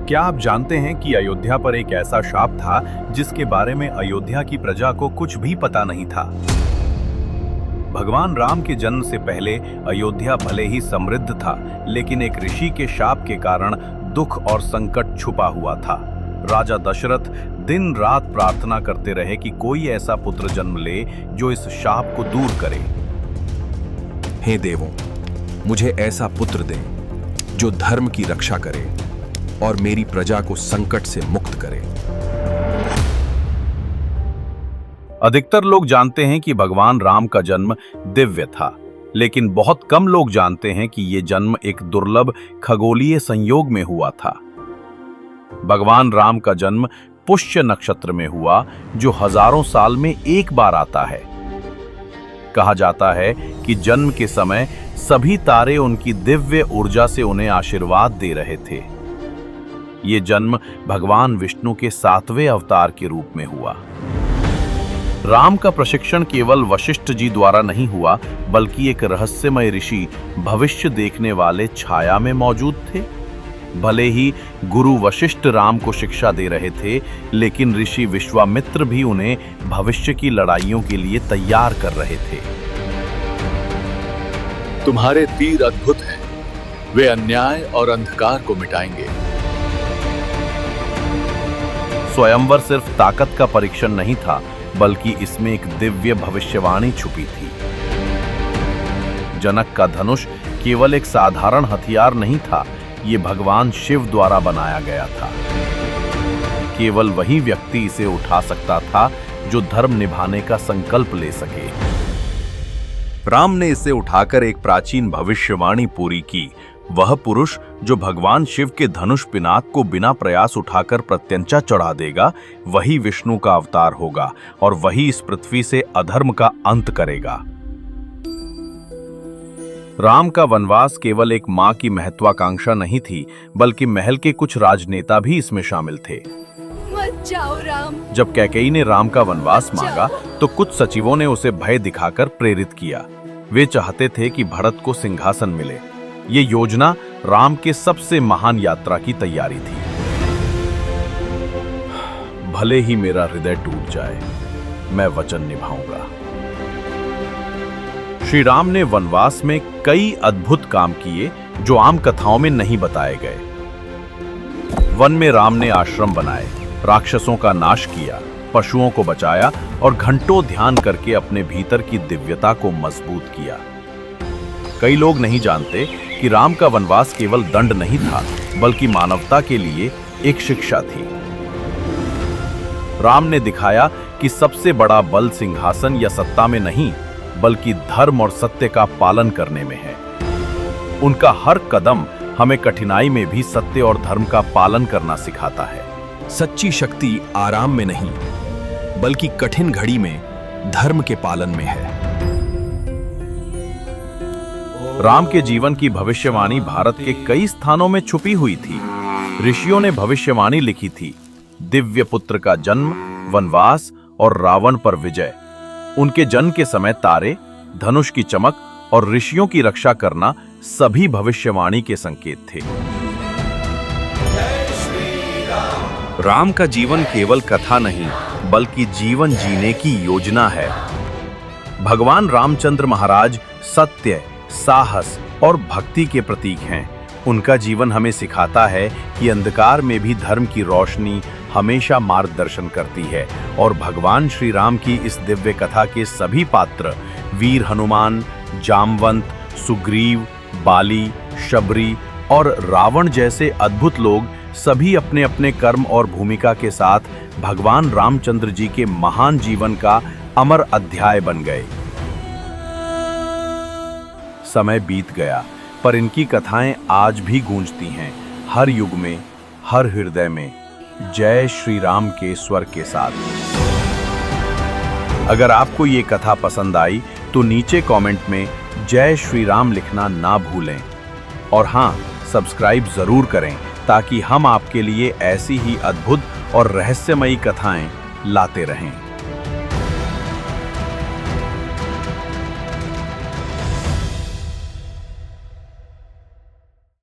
क्या आप जानते हैं कि अयोध्या पर एक ऐसा शाप था जिसके बारे में अयोध्या की प्रजा को कुछ भी पता नहीं था। भगवान राम के जन्म से पहले अयोध्या भले ही समृद्ध था, लेकिन एक ऋषि के शाप के कारण दुख और संकट छुपा हुआ था। राजा दशरथ दिन रात प्रार्थना करते रहे कि कोई ऐसा पुत्र जन्म ले जो इस शाप को दूर करे। हे देवों, मुझे ऐसा पुत्र दे जो धर्म की रक्षा करे और मेरी प्रजा को संकट से मुक्त करे। अधिकतर लोग जानते हैं कि भगवान राम का जन्म दिव्य था, लेकिन बहुत कम लोग जानते हैं कि ये जन्म एक दुर्लभ खगोलीय संयोग में हुआ था। भगवान राम का जन्म पुष्य नक्षत्र में हुआ, जो हजारों साल में एक बार आता है। कहा जाता है कि जन्म के समय सभी तारे उनकी दिव्य ऊर्जा से उन्हें आशीर्वाद दे रहे थे। ये जन्म भगवान विष्णु के 7वें अवतार के रूप में हुआ। राम का प्रशिक्षण केवल वशिष्ठ जी द्वारा नहीं हुआ, बल्कि एक रहस्यमय ऋषि भविष्य देखने वाले छाया में मौजूद थे। भले ही गुरु वशिष्ठ राम को शिक्षा दे रहे थे, लेकिन ऋषि विश्वामित्र भी उन्हें भविष्य की लड़ाइयों के लिए तैयार कर रहे थे। तुम्हारे तीर अद्भुत हैं, वे अन्याय और अंधकार को मिटाएंगे। स्वयंवर सिर्फ ताकत का परीक्षण नहीं था, बल्कि इसमें एक दिव्य भविष्यवाणी छुपी थी। जनक का धनुष केवल एक साधारण हथियार नहीं था, ये भगवान शिव द्वारा बनाया गया था। केवल वही व्यक्ति इसे उठा सकता था जो धर्म निभाने का संकल्प ले सके। राम ने इसे उठाकर एक प्राचीन भविष्यवाणी पूरी की। वह पुरुष जो भगवान शिव के धनुष पिनाक को बिना प्रयास उठाकर प्रत्यंचा चढ़ा देगा, वही विष्णु का अवतार होगा और वही इस पृथ्वी से अधर्म का अंत करेगा। राम का वनवास केवल एक मां की महत्वाकांक्षा नहीं थी, बल्कि महल के कुछ राजनेता भी इसमें शामिल थे। मत जाओ राम। जब कैकेयी ने राम का वनवास मांगा, तो कुछ सचिवों ने उसे भय दिखाकर प्रेरित किया। वे चाहते थे कि भरत को सिंहासन मिले। ये योजना राम के सबसे महान यात्रा की तैयारी थी। भले ही मेरा हृदय टूट जाए, मैं वचन निभाऊंगा। श्री राम ने वनवास में कई अद्भुत काम किए जो आम कथाओं में नहीं बताए गए। वन में राम ने आश्रम बनाए, राक्षसों का नाश किया, पशुओं को बचाया और घंटों ध्यान करके अपने भीतर की दिव्यता को मजबूत किया। कई लोग नहीं जानते कि राम का वनवास केवल दंड नहीं था, बल्कि मानवता के लिए एक शिक्षा थी। राम ने दिखाया कि सबसे बड़ा बल सिंहासन या सत्ता में नहीं, बल्कि धर्म और सत्य का पालन करने में है। उनका हर कदम हमें कठिनाई में भी सत्य और धर्म का पालन करना सिखाता है। सच्ची शक्ति आराम में नहीं, बल्कि कठिन घड़ी में धर्म के पालन में है। राम के जीवन की भविष्यवाणी भारत के कई स्थानों में छुपी हुई थी। ऋषियों ने भविष्यवाणी लिखी थी। दिव्य पुत्र का जन्म, वनवास और रावण पर विजय। उनके जन्म के समय तारे, धनुष की चमक और ऋषियों की रक्षा करना सभी भविष्यवाणी के संकेत थे। राम का जीवन केवल कथा नहीं, बल्कि जीवन जीने की योजना है। भगवान रामचंद्र महाराज सत्य, साहस और भक्ति के प्रतीक हैं। उनका जीवन हमें सिखाता है कि अंधकार में भी धर्म की रोशनी हमेशा मार्गदर्शन करती है। और भगवान श्री राम की इस दिव्य कथा के सभी पात्र, वीर हनुमान, जामवंत, सुग्रीव, बाली, शबरी और रावण जैसे अद्भुत लोग, सभी अपने अपने कर्म और भूमिका के साथ भगवान रामचंद्र जी के महान जीवन का अमर अध्याय बन गए। समय बीत गया, पर इनकी कथाएं आज भी गूंजती हैं, हर युग में, हर हृदय में। जय श्री राम के स्वर के साथ। अगर आपको ये कथा पसंद आई तो नीचे कमेंट में जय श्री राम लिखना ना भूलें। और हाँ, सब्सक्राइब जरूर करें ताकि हम आपके लिए ऐसी ही अद्भुत और रहस्यमयी कथाएं लाते रहें।